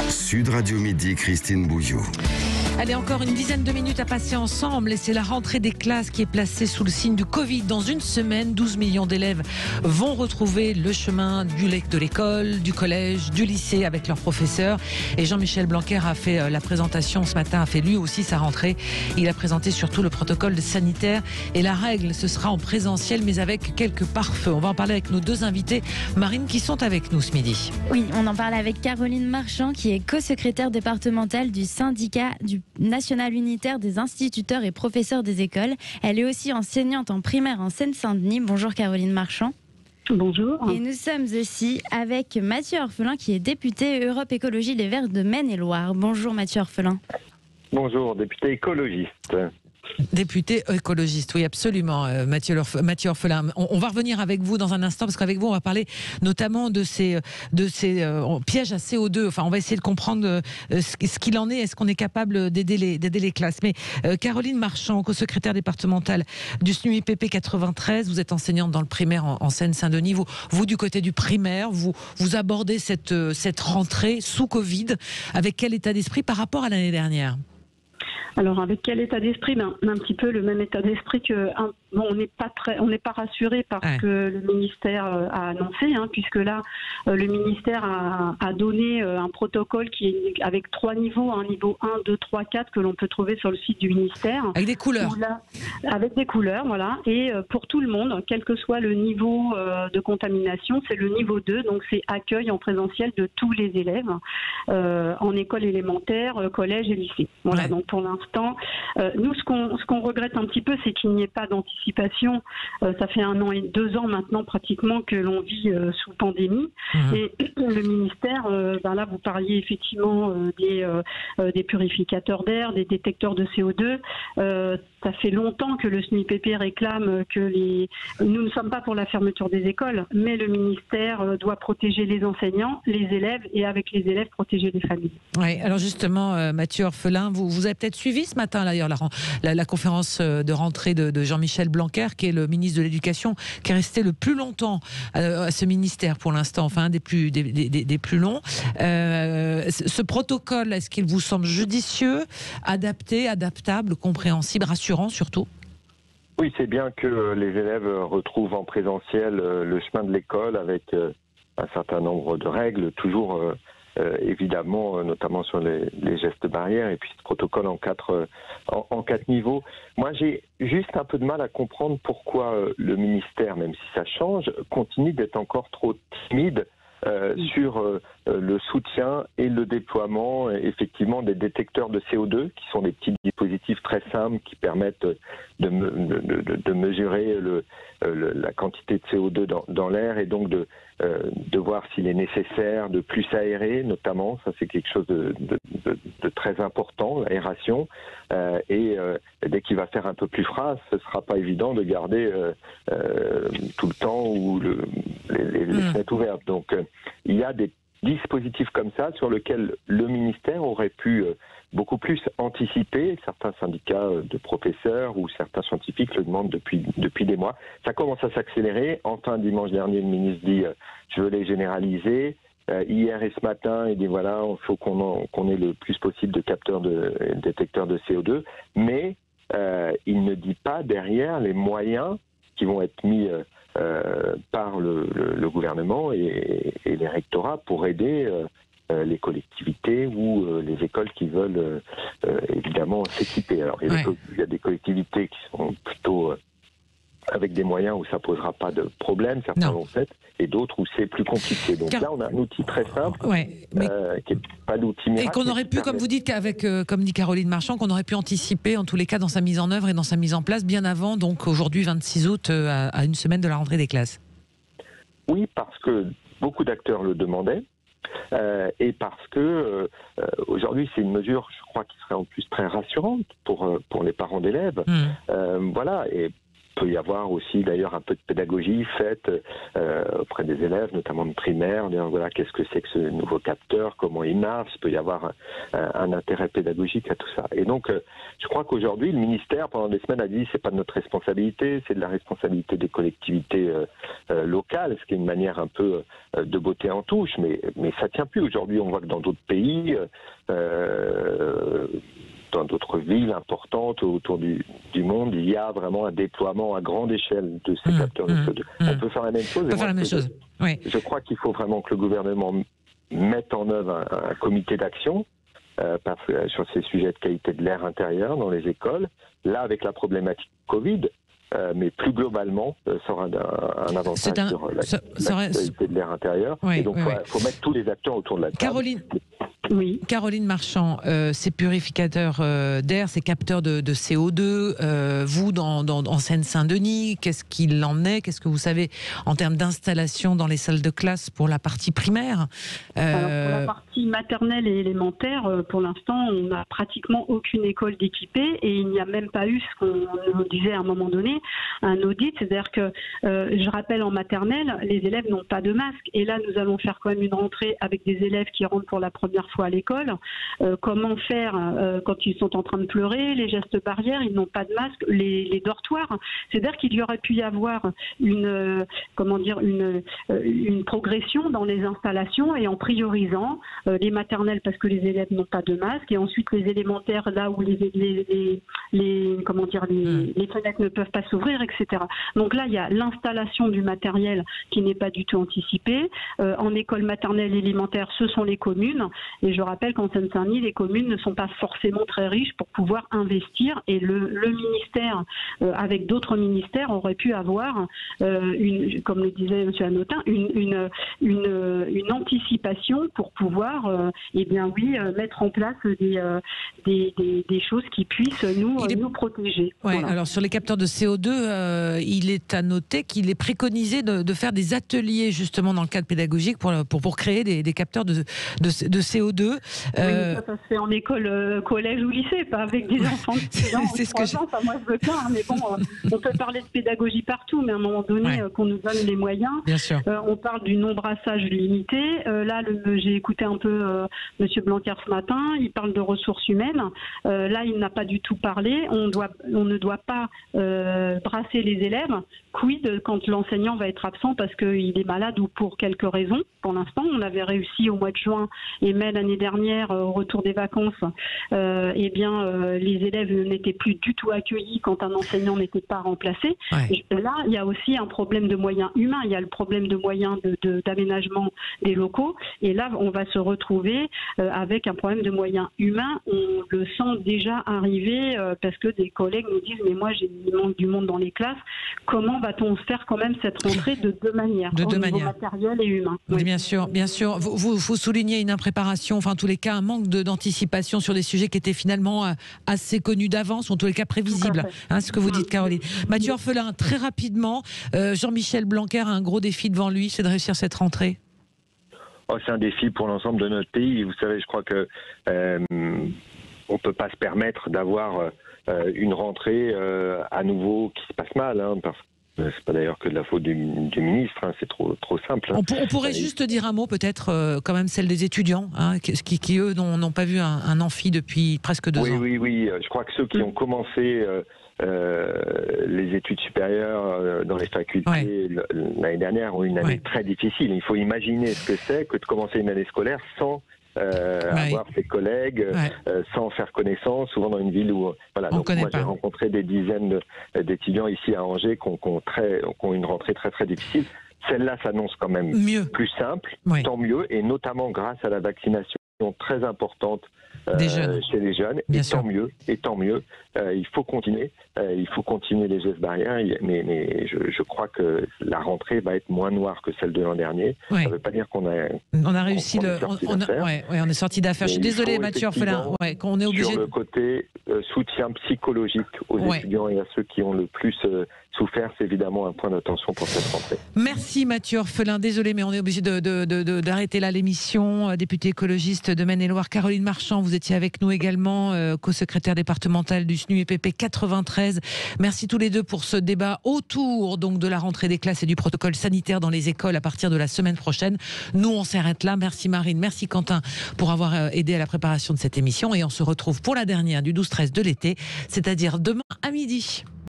Sud Radio Midi, Christine Bouillou. Allez, encore une dizaine de minutes à passer ensemble et c'est la rentrée des classes qui est placée sous le signe du Covid. Dans une semaine, 12 millions d'élèves vont retrouver le chemin de l'école, du collège, du lycée avec leurs professeurs. Et Jean-Michel Blanquer a fait la présentation ce matin, a fait lui aussi sa rentrée. Il a présenté surtout le protocole sanitaire et la règle, ce sera en présentiel mais avec quelques pare-feux. On va en parler avec nos deux invités, Marine, qui sont avec nous ce midi. Oui, on en parle avec Caroline Marchand qui est co-secrétaire départementale du syndicat du national unitaire des instituteurs et professeurs des écoles. Elle est aussi enseignante en primaire en Seine-Saint-Denis. Bonjour Caroline Marchand. Bonjour. Et nous sommes aussi avec Mathieu Orphelin qui est député Europe Écologie Les Verts de Maine-et-Loire. Bonjour Mathieu Orphelin. Bonjour, député écologiste. Député écologiste, oui absolument, Mathieu Orphelin. On va revenir avec vous dans un instant parce qu'avec vous on va parler notamment de ces pièges à CO2. Enfin, on va essayer de comprendre ce qu'il en est. Est-ce qu'on est capable d'aider les classes? Mais Caroline Marchand, co-secrétaire départementale du SNUIPP 93, vous êtes enseignante dans le primaire en Seine-Saint-Denis. Vous du côté du primaire, vous abordez cette rentrée sous Covid avec quel état d'esprit par rapport à l'année dernière? Alors avec quel état d'esprit? Un petit peu le même état d'esprit que on n'est pas rassuré par ce que le ministère a annoncé, puisque là le ministère a donné un protocole qui est avec 3 niveaux, un niveau 1, 2, 3, 4 que l'on peut trouver sur le site du ministère. Avec des couleurs. Avec des couleurs, voilà. Et pour tout le monde, quel que soit le niveau de contamination, c'est le niveau 2, donc c'est accueil en présentiel de tous les élèves en école élémentaire, collège et lycée. Voilà. Donc pour l'instant, nous ce qu'on regrette un petit peu, c'est qu'il n'y ait pas d'anticipation. Ça fait 1 an et 2 ans maintenant pratiquement que l'on vit sous pandémie. Et le ministère, là vous parliez effectivement des purificateurs d'air, des détecteurs de CO2. Ça fait longtemps que le SNUIPP réclame que nous ne sommes pas pour la fermeture des écoles, mais le ministère doit protéger les enseignants, les élèves et avec les élèves protéger les familles. Oui, alors justement, Mathieu Orphelin, vous avez peut-être suivi ce matin d'ailleurs la conférence de rentrée de Jean-Michel Blanquer, qui est le ministre de l'Éducation, qui est resté le plus longtemps à ce ministère pour l'instant, enfin un des plus longs. Ce protocole, est-ce qu'il vous semble judicieux, adapté, adaptable, compréhensible, rassurant surtout? Oui, c'est bien que les élèves retrouvent en présentiel le chemin de l'école avec un certain nombre de règles, toujours évidemment, notamment sur les gestes barrières, et puis ce protocole en quatre niveaux. Moi, j'ai juste un peu de mal à comprendre pourquoi le ministère, même si ça change, continue d'être encore trop timide sur le soutien et le déploiement effectivement des détecteurs de CO2, qui sont des petits dispositifs très simples qui permettent de mesurer la quantité de CO2 dans l'air, et donc de voir s'il est nécessaire de plus aérer, notamment. Ça, c'est quelque chose de très important, l'aération. Et dès qu'il va faire un peu plus froid, ce ne sera pas évident de garder tout le temps ou les fenêtres ouvertes. Donc, il y a des dispositifs comme ça sur lesquels le ministère aurait pu beaucoup plus anticiper. Certains syndicats de professeurs ou certains scientifiques le demandent depuis des mois. Ça commence à s'accélérer. Enfin, dimanche dernier, le ministre dit je veux les généraliser. Hier et ce matin, il dit voilà, il faut qu'on ait le plus possible de détecteurs de CO2. Mais il ne dit pas derrière les moyens qui vont être mis par le gouvernement et les rectorats pour aider les collectivités ou les écoles qui veulent évidemment s'équiper. Alors il y a des collectivités qui sont plutôt avec des moyens où ça posera pas de problème, certains l'ont fait, et d'autres où c'est plus compliqué. Donc là, on a un outil très simple, qui n'est pas l'outil miracle. Et qu'on aurait pu, comme vous dites, comme dit Caroline Marchand, qu'on aurait pu anticiper, en tous les cas, dans sa mise en œuvre et dans sa mise en place, bien avant, donc aujourd'hui, 26 août, à une semaine de la rentrée des classes. Oui, parce que beaucoup d'acteurs le demandaient. Et parce que aujourd'hui c'est une mesure, je crois, qui serait en plus très rassurante pour les parents d'élèves. Voilà, et peut y avoir aussi d'ailleurs un peu de pédagogie faite auprès des élèves, notamment de primaire, dire voilà qu'est-ce que c'est que ce nouveau capteur, comment il marche, il peut y avoir un intérêt pédagogique à tout ça. Et donc je crois qu'aujourd'hui le ministère pendant des semaines a dit c'est pas de notre responsabilité, c'est de la responsabilité des collectivités locales, ce qui est une manière un peu de botter en touche, mais ça tient plus. Aujourd'hui on voit que dans d'autres pays, dans d'autres villes importantes autour du monde, il y a vraiment un déploiement à grande échelle de ces capteurs de CO2. On peut faire la même chose. On peut faire la même chose. Oui. Je crois qu'il faut vraiment que le gouvernement mette en œuvre un comité d'action sur ces sujets de qualité de l'air intérieur dans les écoles. Là, avec la problématique Covid, mais plus globalement, ça aura un avantage sur la qualité de l'air intérieur. Oui, et donc, il faut mettre tous les acteurs autour de la table. Caroline Marchand, ces purificateurs d'air, ces capteurs de CO2, vous, en Seine-Saint-Denis, qu'est-ce qu'il en est? Qu'est-ce que vous savez en termes d'installation dans les salles de classe pour la partie primaire? Alors, pour la partie maternelle et élémentaire, pour l'instant, on n'a pratiquement aucune école d'équipée et il n'y a même pas eu ce qu'on nous disait à un moment donné, un audit. C'est-à-dire que, je rappelle, en maternelle, les élèves n'ont pas de masque. Et là, nous allons faire quand même une rentrée avec des élèves qui rentrent pour la première fois à l'école. Comment faire quand ils sont en train de pleurer, les gestes barrières, ils n'ont pas de masque, les dortoirs. C'est-à-dire qu'il y aurait pu y avoir une progression dans les installations et en priorisant les maternelles parce que les élèves n'ont pas de masque et ensuite les élémentaires là où les fenêtres ne peuvent pas s'ouvrir, etc. Donc là, il y a l'installation du matériel qui n'est pas du tout anticipée. En école maternelle et élémentaire, ce sont les communes. Et je rappelle qu'en Seine-Saint-Denis, les communes ne sont pas forcément très riches pour pouvoir investir. Et le ministère, avec d'autres ministères, aurait pu avoir, comme le disait M. Hanotin, une anticipation pour pouvoir, mettre en place des choses qui puissent nous protéger. Ouais, Voilà. alors sur les capteurs de CO2, il est à noter qu'il est préconisé de faire des ateliers justement dans le cadre pédagogique pour créer des capteurs de CO2. Oui, ça se fait en école, collège ou lycée, pas avec des enfants de 6 ans, c'est ce que 3 ans. Enfin, moi, je veux bien, mais bon, on peut parler de pédagogie partout, mais à un moment donné, qu'on nous donne les moyens. Bien sûr. On parle du non-brassage limité. Là, j'ai écouté un peu M. Blanquer ce matin, il parle de ressources humaines. Là, il n'a pas du tout parlé. On ne doit pas brasser les élèves. Quid quand l'enseignant va être absent parce qu'il est malade ou pour quelques raisons. Pour l'instant, on avait réussi au mois de juin et mai l'année dernière, au retour des vacances, les élèves n'étaient plus du tout accueillis quand un enseignant n'était pas remplacé. Ouais. Là, il y a aussi un problème de moyens humains. Il y a le problème de moyens d'aménagement des locaux. Et là, on va se retrouver avec un problème de moyens humains. On le sent déjà arriver parce que des collègues nous disent « Mais moi, j'ai du monde dans les classes. Comment va-t-on faire quand même cette rentrée de deux manières, au niveau matériel et humain ?» Oui, bien sûr, bien sûr. Vous soulignez une impréparation, enfin en tous les cas un manque d'anticipation sur des sujets qui étaient finalement assez connus d'avance, ou en tous les cas prévisibles, ce que vous dites, Caroline. Mathieu Orphelin, très rapidement, Jean-Michel Blanquer a un gros défi devant lui, c'est de réussir cette rentrée. C'est un défi pour l'ensemble de notre pays. Vous savez, je crois que on ne peut pas se permettre d'avoir une rentrée à nouveau qui se passe mal, parce que c'est pas d'ailleurs que de la faute du ministre, c'est trop simple. On pourrait juste dire un mot, peut-être, quand même, celle des étudiants, qui eux, n'ont pas vu un amphi depuis presque 2 ans. Oui. Je crois que ceux qui ont commencé les études supérieures dans les facultés l'année dernière ont eu une année très difficile. Il faut imaginer ce que c'est que de commencer une année scolaire sans avoir ses collègues, sans faire connaissance, souvent dans une ville où donc moi j'ai rencontré des dizaines d'étudiants ici à Angers qui ont une rentrée très très difficile. Celle-là s'annonce quand même plus simple, tant mieux, et notamment grâce à la vaccination très importante chez les jeunes, et tant mieux. Il faut continuer les gestes barrières, mais je crois que la rentrée va être moins noire que celle de l'an dernier. Ça ne veut pas dire qu'on a réussi on est sorti d'affaire. Je suis désolée, Mathieu Orphelin, qu'on est obligé. Sur le côté soutien psychologique aux étudiants et à ceux qui ont le plus souffert, c'est évidemment un point d'attention pour cette rentrée. Merci Mathieu Orphelin, désolé mais on est obligé d'arrêter là l'émission. Député écologiste de Maine-et-Loire, Caroline Marchand, vous étiez avec nous également, co-secrétaire départementale du SNUEPP 93. Merci tous les deux pour ce débat autour donc de la rentrée des classes et du protocole sanitaire dans les écoles à partir de la semaine prochaine. Nous on s'arrête là. Merci Marine, merci Quentin pour avoir aidé à la préparation de cette émission et on se retrouve pour la dernière du 12-13 de l'été, c'est-à-dire demain à midi.